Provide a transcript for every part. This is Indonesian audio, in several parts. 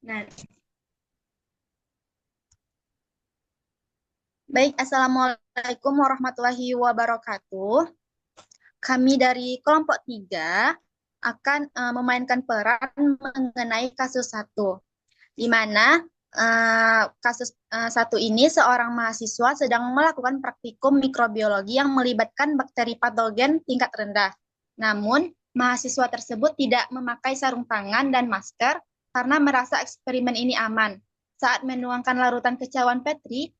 Nah, baik, Assalamualaikum warahmatullahi wabarakatuh. Kami dari kelompok 3 akan memainkan peran mengenai kasus satu, di mana kasus satu ini seorang mahasiswa sedang melakukan praktikum mikrobiologi yang melibatkan bakteri patogen tingkat rendah. Namun, mahasiswa tersebut tidak memakai sarung tangan dan masker karena merasa eksperimen ini aman. Saat menuangkan larutan kecauan Petri,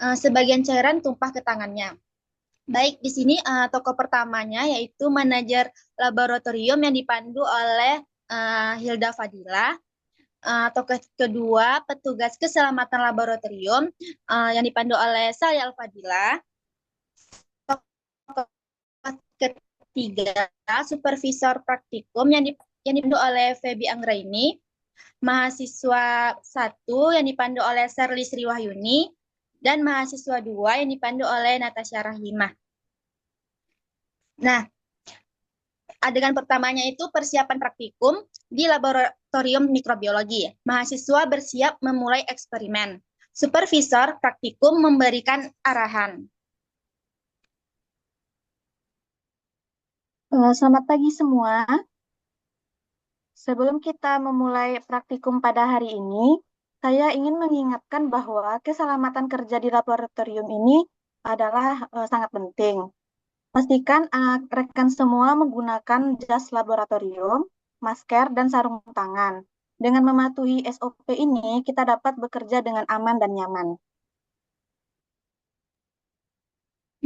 sebagian cairan tumpah ke tangannya. Baik, di sini tokoh pertamanya yaitu manajer laboratorium yang dipandu oleh Hilda Fadila. Tokoh kedua, petugas keselamatan laboratorium yang dipandu oleh Salya Al-Fadila. Tokoh ketiga, supervisor praktikum yang dipandu oleh Feby Anggraini. Mahasiswa satu yang dipandu oleh Serly Sriwahyuni, dan mahasiswa 2 yang dipandu oleh Natasha Rahimah. Nah, adegan pertamanya itu persiapan praktikum di laboratorium mikrobiologi. Mahasiswa bersiap memulai eksperimen. Supervisor praktikum memberikan arahan. Selamat pagi semua. Sebelum kita memulai praktikum pada hari ini, saya ingin mengingatkan bahwa keselamatan kerja di laboratorium ini adalah sangat penting. Pastikan rekan semua menggunakan jas laboratorium, masker, dan sarung tangan. Dengan mematuhi SOP ini, kita dapat bekerja dengan aman dan nyaman.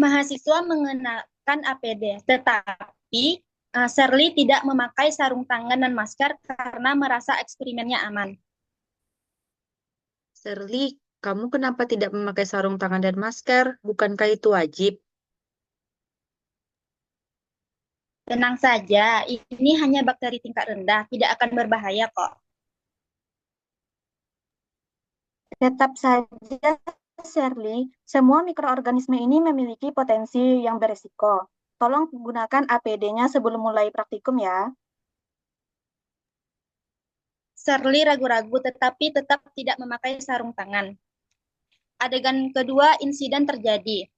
Mahasiswa mengenakan APD, tetapi Serly tidak memakai sarung tangan dan masker karena merasa eksperimennya aman. Shirley, kamu kenapa tidak memakai sarung tangan dan masker? Bukankah itu wajib? Tenang saja, ini hanya bakteri tingkat rendah, tidak akan berbahaya kok. Tetap saja, Shirley, semua mikroorganisme ini memiliki potensi yang beresiko. Tolong gunakan APD-nya sebelum mulai praktikum ya. Serly ragu-ragu tetapi tetap tidak memakai sarung tangan. Adegan kedua, insiden terjadi.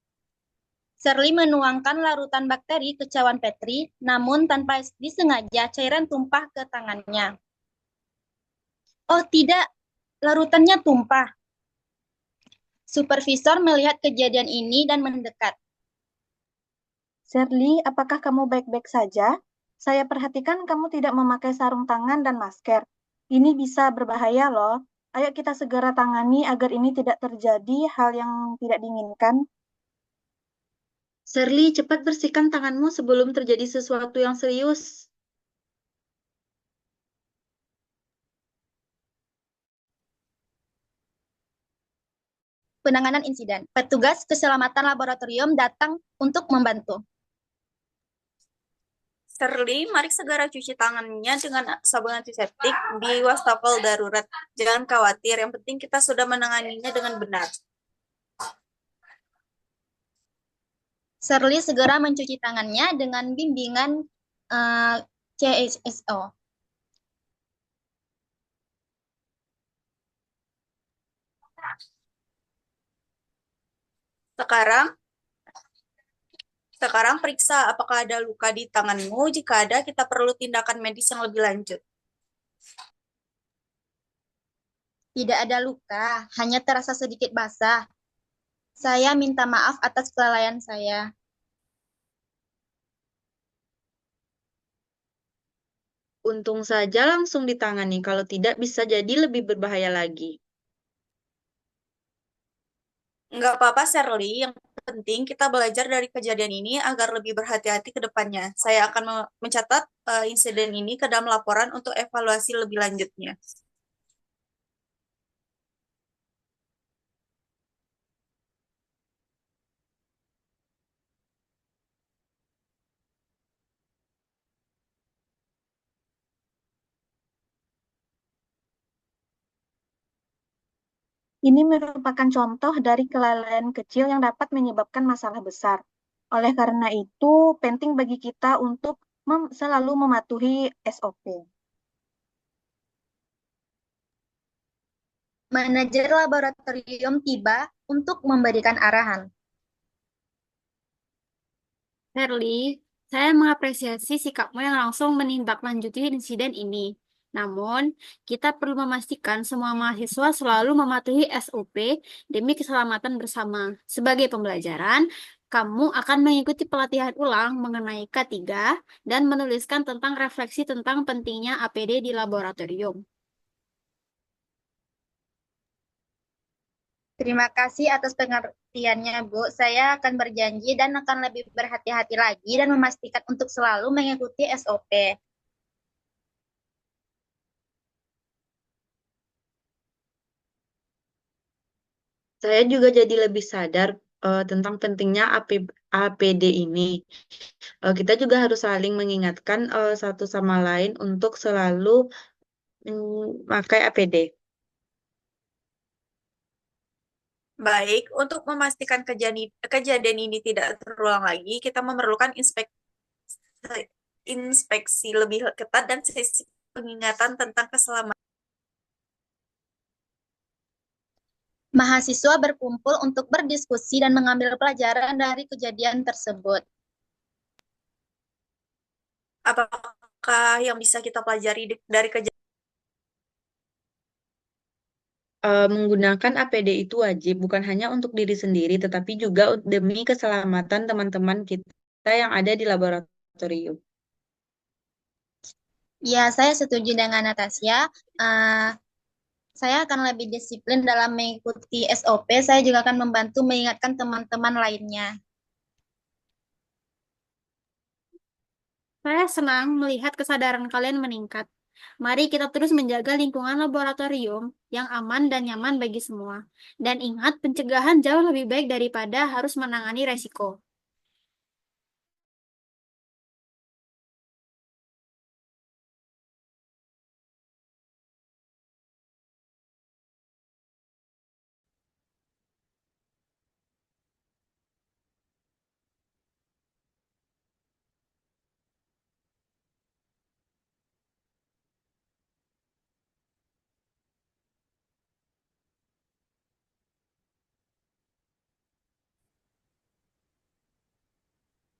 Serly menuangkan larutan bakteri ke cawan Petri, namun tanpa disengaja cairan tumpah ke tangannya. Oh tidak, larutannya tumpah. Supervisor melihat kejadian ini dan mendekat. Shirley, apakah kamu baik-baik saja? Saya perhatikan kamu tidak memakai sarung tangan dan masker. Ini bisa berbahaya loh. Ayo kita segera tangani agar ini tidak terjadi hal yang tidak diinginkan. Shirley, cepat bersihkan tanganmu sebelum terjadi sesuatu yang serius. Penanganan insiden. Petugas keselamatan laboratorium datang untuk membantu. Shirley, mari segera cuci tangannya dengan sabun antiseptik di wastafel darurat. Jangan khawatir, yang penting kita sudah menanganinya dengan benar. Shirley segera mencuci tangannya dengan bimbingan CSSO. Sekarang, sekarang periksa apakah ada luka di tanganmu. Jika ada, kita perlu tindakan medis yang lebih lanjut. Tidak ada luka, hanya terasa sedikit basah. Saya minta maaf atas kelalaian saya. Untung saja langsung ditangani, kalau tidak bisa jadi lebih berbahaya lagi. Nggak apa-apa, Shirley. Yang penting kita belajar dari kejadian ini agar lebih berhati-hati ke depannya. Saya akan mencatat insiden ini ke dalam laporan untuk evaluasi lebih lanjutnya. Ini merupakan contoh dari kelalaian kecil yang dapat menyebabkan masalah besar. Oleh karena itu, penting bagi kita untuk selalu mematuhi SOP. Manajer laboratorium tiba untuk memberikan arahan. Herli, saya mengapresiasi sikapmu yang langsung menindaklanjuti insiden ini. Namun, kita perlu memastikan semua mahasiswa selalu mematuhi SOP demi keselamatan bersama. Sebagai pembelajaran, kamu akan mengikuti pelatihan ulang mengenai K3 dan menuliskan tentang refleksi tentang pentingnya APD di laboratorium. Terima kasih atas pengertiannya, Bu. Saya akan berjanji dan akan lebih berhati-hati lagi dan memastikan untuk selalu mengikuti SOP. Saya juga jadi lebih sadar tentang pentingnya APD ini. Kita juga harus saling mengingatkan satu sama lain untuk selalu memakai APD. Baik, untuk memastikan kejadian ini tidak terulang lagi, kita memerlukan inspeksi lebih ketat dan sesi pengingatan tentang keselamatan. Mahasiswa berkumpul untuk berdiskusi dan mengambil pelajaran dari kejadian tersebut. Apakah yang bisa kita pelajari dari kejadian? Menggunakan APD itu wajib, bukan hanya untuk diri sendiri, tetapi juga demi keselamatan teman-teman kita yang ada di laboratorium. Ya, saya setuju dengan Natasha. Saya akan lebih disiplin dalam mengikuti SOP. Saya juga akan membantu mengingatkan teman-teman lainnya. Saya senang melihat kesadaran kalian meningkat. Mari kita terus menjaga lingkungan laboratorium yang aman dan nyaman bagi semua. Dan ingat, pencegahan jauh lebih baik daripada harus menangani resiko.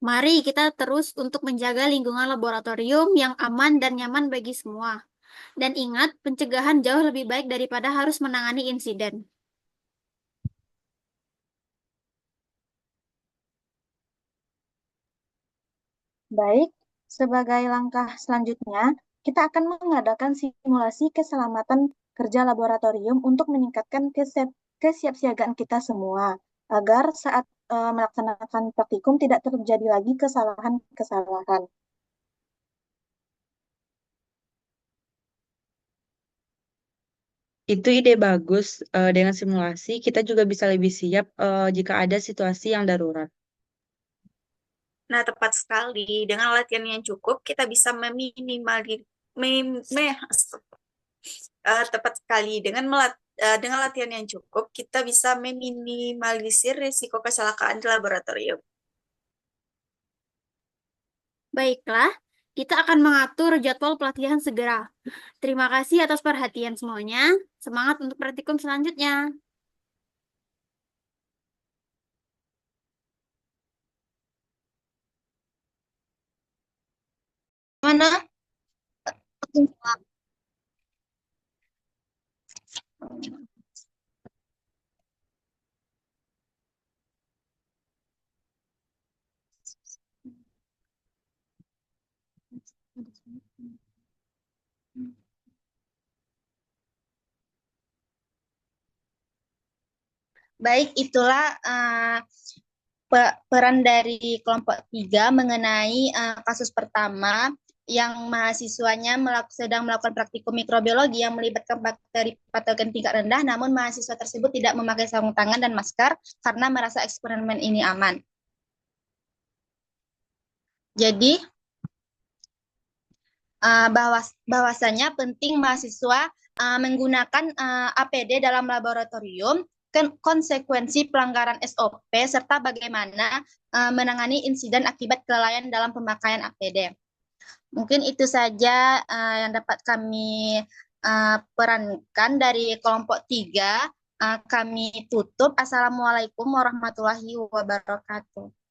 Mari kita terus untuk menjaga lingkungan laboratorium yang aman dan nyaman bagi semua. Dan ingat, pencegahan jauh lebih baik daripada harus menangani insiden. Baik, sebagai langkah selanjutnya, kita akan mengadakan simulasi keselamatan kerja laboratorium untuk meningkatkan kesiapsiagaan kita semua, agar saat melaksanakan praktikum tidak terjadi lagi kesalahan-kesalahan. Itu ide bagus. Dengan simulasi, kita juga bisa lebih siap jika ada situasi yang darurat. Nah, tepat sekali. Dengan latihan yang cukup, kita bisa tepat sekali. Dengan latihan yang cukup, kita bisa meminimalisir risiko kecelakaan di laboratorium. Baiklah, kita akan mengatur jadwal pelatihan segera. Terima kasih atas perhatian semuanya. Semangat untuk praktikum selanjutnya. Mana? Baik, itulah peran dari kelompok 3 mengenai kasus pertama yang mahasiswanya sedang melakukan praktikum mikrobiologi yang melibatkan bakteri patogen tingkat rendah, namun mahasiswa tersebut tidak memakai sarung tangan dan masker karena merasa eksperimen ini aman. Jadi, bahwasanya penting mahasiswa menggunakan APD dalam laboratorium, konsekuensi pelanggaran SOP, serta bagaimana menangani insiden akibat kelalaian dalam pemakaian APD. Mungkin itu saja yang dapat kami perankan dari kelompok 3 kami tutup. Assalamualaikum warahmatullahi wabarakatuh.